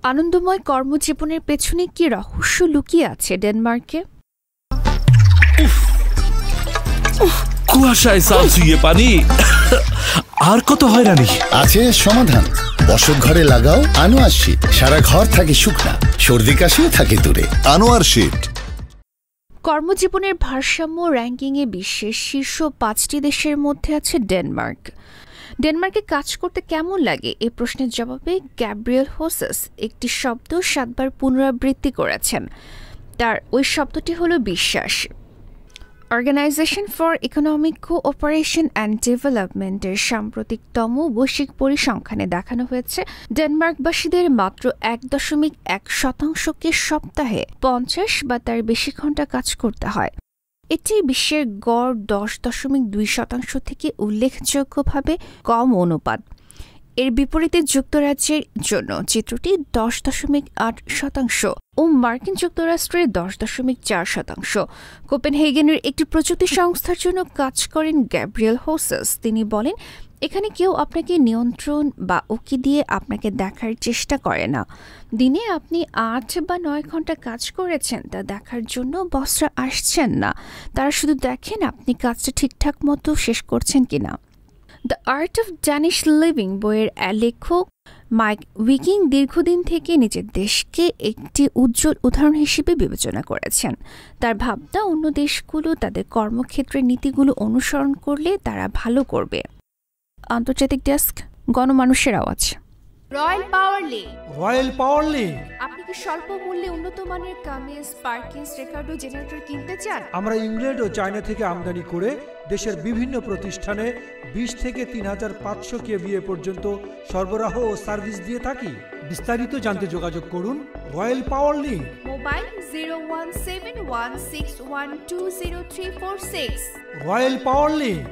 আনন্দময় কর্মজীবনের পেছনে কি রহস্য লুকিয়ে আছে ডেনমার্কে? কুয়াশায় সালসুইয়ে পানি আর কত হয়রানি আছে সমাধান। বসত ঘরে লাগাও আনোয়ার শীট, সারা ঘর থাকে শুকনা, সর্দি কাশিও থাকে দূরে। আনোয়ার শীট। কর্মজীবনের ভারসাম্য র্যাঙ্কিংয়ে বিশ্বের শীর্ষ 5টি দেশের মধ্যে আছে ডেনমার্ক। ডেনমার্কে কাজ করতে কেমন লাগে এ প্রশ্নের জবাবে গ্যাব্রিয়েল হোসেস একটি শব্দ 7 বার পুনরাবৃত্তি করেছেন। তার ওই শব্দটি হলো বিশ্বাস। Organization for economic cooperation and ডেভেলপমেন্টের সাম্প্রতিকতম বৈশ্বিক পরিসংখ্যানে দেখানো হয়েছে ডেনমার্কবাসীদের মাত্র 1.1%কে সপ্তাহে 50 বা তার বেশি ঘন্টা কাজ করতে হয়। এটি বিশ্বের গড় 10.2% থেকে উল্লেখযোগ্যভাবে কম অনুপাত। এর বিপরীতে যুক্তরাজ্যের জন্য চিত্রটি 10.8% ও মার্কিন যুক্তরাষ্ট্রের 10.4%। কোপেনহেগেনের একটি প্রযুক্তি সংস্থার জন্য কাজ করেন গ্যাব্রিয়েল হোসেস। তিনি বলেন, এখানে কেউ আপনাকে নিয়ন্ত্রণ বা উকি দিয়ে আপনাকে দেখার চেষ্টা করে না। দিনে আপনি 8 বা 9 ঘন্টা কাজ করেছেন তা দেখার জন্য বসরা আসছেন না, তারা শুধু দেখেন আপনি কাজটা ঠিকঠাক মতো শেষ করছেন কিনা। The art of Danish living বইয়ের লেখক মাইক উইকিং দীর্ঘদিন থেকে নিজের দেশকে একটি উজ্জ্বল উদাহরণ হিসেবে বিবেচনা করেছেন। তার ভাবনা, অন্য দেশগুলো তাদের কর্মক্ষেত্রের নীতিগুলো অনুসরণ করলে তারা ভালো করবে। আন্তর্জাতিক ডেস্ক, গণমানুষের আওয়াজ। রয়্যাল পাওয়ার লিঙ্ক। রয়্যাল পাওয়ার লিঙ্ক। আপনি কি স্বল্প মূল্যে উন্নত মানের কামিজ, পার্কিন্স, রেকার্ডো জেনারেটর কিনতে চান? আমরা ইংল্যান্ড ও চায়না থেকে আমদানি করে দেশের বিভিন্ন প্রতিষ্ঠানে 20 থেকে 3500 কেভিএ পর্যন্ত সরবরাহ ও সার্ভিস দিয়ে থাকি। বিস্তারিত জানতে যোগাযোগ করুন রয়্যাল পাওয়ার লিঙ্ক। মোবাইল 017161200346। রয়্যাল পাওয়ার লিঙ্ক।